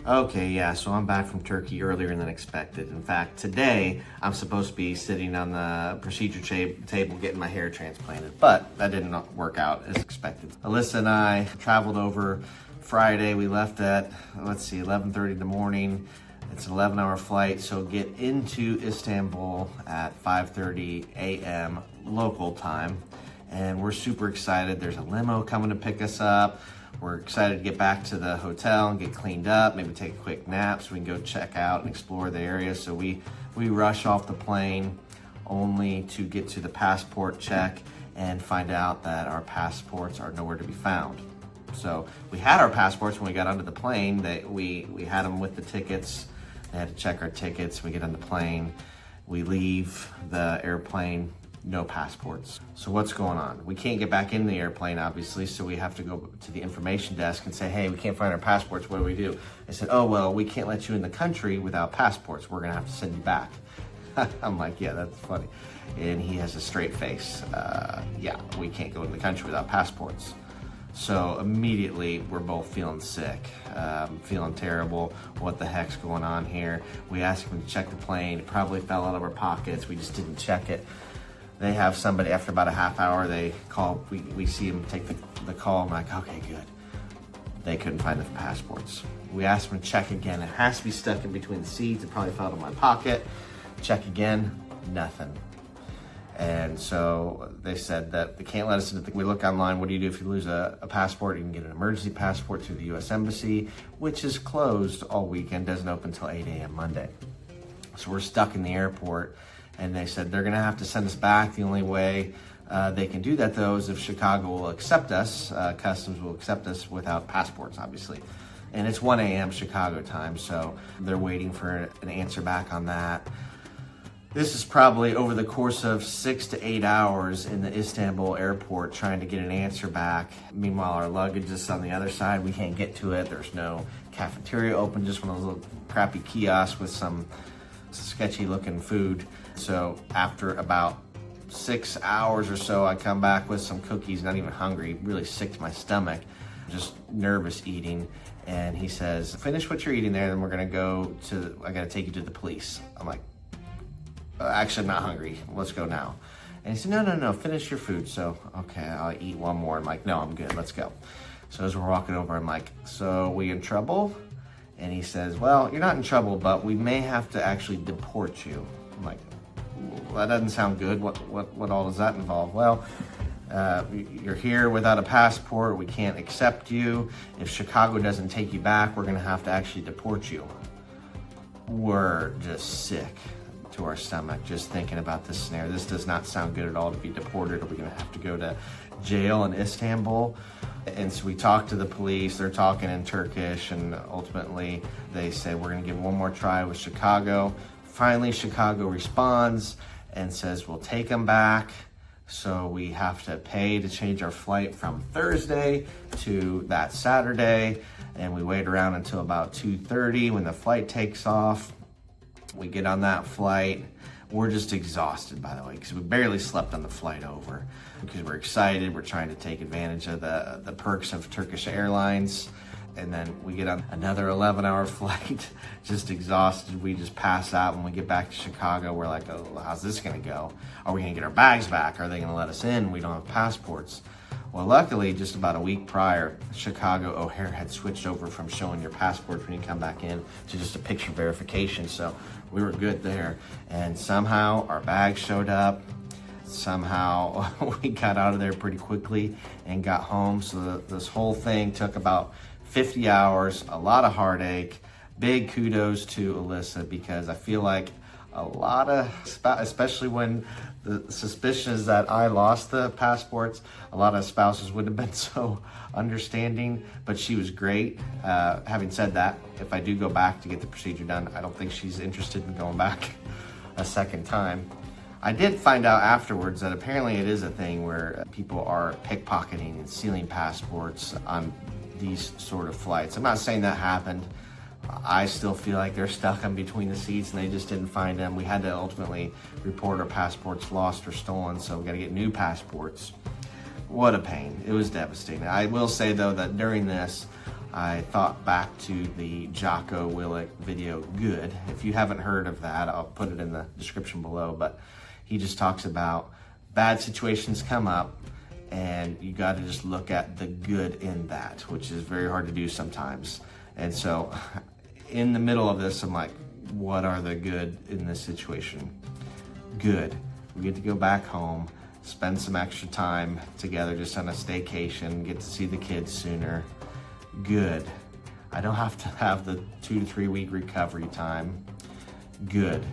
Okay, yeah, so I'm back from Turkey earlier than expected. In fact, today I'm supposed to be sitting on the procedure table getting my hair transplanted, but that didn't work out as expected. Alyssa and I traveled over Friday. We left at, 11:30 in the morning. It's an 11-hour flight, so get into Istanbul at 5:30 a.m. local time. And we're super excited. There's a limo coming to pick us up. We're excited to get back to the hotel and get cleaned up, maybe take a quick nap so we can go check out and explore the area. So we rush off the plane only to get to the passport check and find out that our passports are nowhere to be found. So we had our passports when we got onto the plane. We had them with the tickets. They had to check our tickets. We get on the plane. We leave the airplane. No passports. So what's going on? We can't get back in the airplane, obviously, so we have to go to the information desk and say, hey, we can't find our passports. What do we do? They said, oh, well, we can't let you in the country without passports. We're going to have to send you back. I'm like, yeah, that's funny. And he has a straight face. Yeah, we can't go in the country without passports. So immediately we're both feeling sick, feeling terrible. What the heck's going on here? We asked him to check the plane. It probably fell out of our pockets. We just didn't check it. They have somebody, after about a half hour, they call, we see them take the call. I'm like, okay, good. They couldn't find the passports. We asked them to check again. It has to be stuck in between the seats. It probably fell out of my pocket. Check again, nothing. And so they said that they can't let us in. We look online, what do you do if you lose a passport? You can get an emergency passport through the US Embassy, which is closed all weekend, doesn't open until 8 a.m. Monday. So we're stuck in the airport. And they said they're gonna have to send us back. The only way they can do that, though, is if Chicago will accept us, Customs will accept us without passports, obviously. And it's 1 a.m. Chicago time, so they're waiting for an answer back on that. This is probably over the course of 6 to 8 hours in the Istanbul airport trying to get an answer back. Meanwhile, our luggage is on the other side. We can't get to it. There's no cafeteria open, just one of those little crappy kiosks with some sketchy looking food. So after about 6 hours or so, I come back with some cookies, not even hungry, really sick to my stomach, just nervous eating. And he says, finish what you're eating there, then we're gonna I gotta take you to the police. I'm like, actually, I'm not hungry, let's go now. And he said, no, finish your food. So, okay, I'll eat one more. I'm like, no, I'm good, let's go. So as we're walking over, I'm like, so we in trouble? And he says, well, you're not in trouble, but we may have to actually deport you. I'm like, well, that doesn't sound good. What all does that involve? Well, you're here without a passport. We can't accept you. If Chicago doesn't take you back, we're gonna have to actually deport you. We're just sick to our stomach just thinking about this scenario. This does not sound good at all to be deported. Are we gonna have to go to jail in Istanbul? And so we talk to the police. They're talking in Turkish, and ultimately they say, we're gonna give one more try with Chicago. Finally, Chicago responds and says, we'll take them back. So we have to pay to change our flight from Thursday to that Saturday. And we wait around until about 2:30 when the flight takes off. We get on that flight. We're just exhausted, by the way, because we barely slept on the flight over, because we're excited. We're trying to take advantage of the perks of Turkish Airlines. And then we get on another 11-hour flight, just exhausted. We just pass out. When we get back to Chicago, we're like, oh, how's this gonna go? Are we gonna get our bags back? Are they gonna let us in? We don't have passports. Well, luckily, just about a week prior, Chicago O'Hare had switched over from showing your passports when you come back in to just a picture verification. So we were good there. And somehow our bags showed up. Somehow we got out of there pretty quickly and got home. So this whole thing took about 50 hours, a lot of heartache. Big kudos to Alyssa, because I feel like a lot of, especially when the suspicion is that I lost the passports, a lot of spouses wouldn't have been so understanding, but she was great. Having said that, if I do go back to get the procedure done, I don't think she's interested in going back a second time. I did find out afterwards that apparently it is a thing where people are pickpocketing and stealing passports on these sort of flights. I'm not saying that happened. I still feel like they're stuck in between the seats and they just didn't find them. We had to ultimately report our passports lost or stolen, so we got to get new passports. What a pain. It was devastating. I will say, though, that during this, I thought back to the Jocko Willink video, Good. If you haven't heard of that, I'll put it in the description below, but he just talks about bad situations come up and you got to just look at the good in that, which is very hard to do sometimes. And so in the middle of this, I'm like, what are the good in this situation? Good. We get to go back home, spend some extra time together just on a staycation, get to see the kids sooner. Good. I don't have to have the 2 to 3 week recovery time. Good.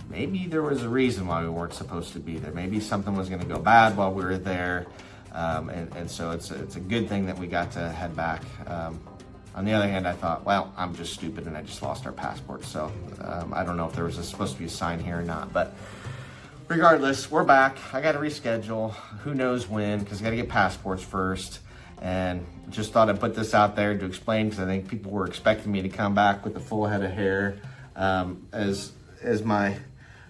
Maybe there was a reason why we weren't supposed to be there. Maybe something was going to go bad while we were there. And so it's a good thing that we got to head back. On the other hand, I thought, well, I'm just stupid and I just lost our passports. So I don't know if there was supposed to be a sign here or not. But regardless, we're back. I got to reschedule. Who knows when, because I got to get passports first. And just thought I'd put this out there to explain, because I think people were expecting me to come back with a full head of hair. As my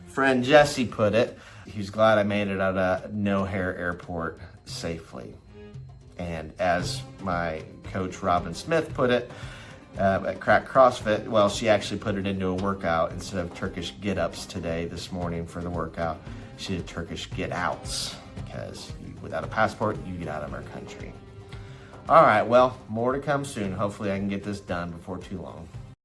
friend Jesse put it, he's glad I made it out of No Hair Airport safely. And as my coach Robin Smith put it at Crack CrossFit, well, she actually put it into a workout. Instead of Turkish get-ups this morning for the workout, she did Turkish get-outs, because without a passport, you get out of our country. All right, well, more to come soon. Hopefully I can get this done before too long.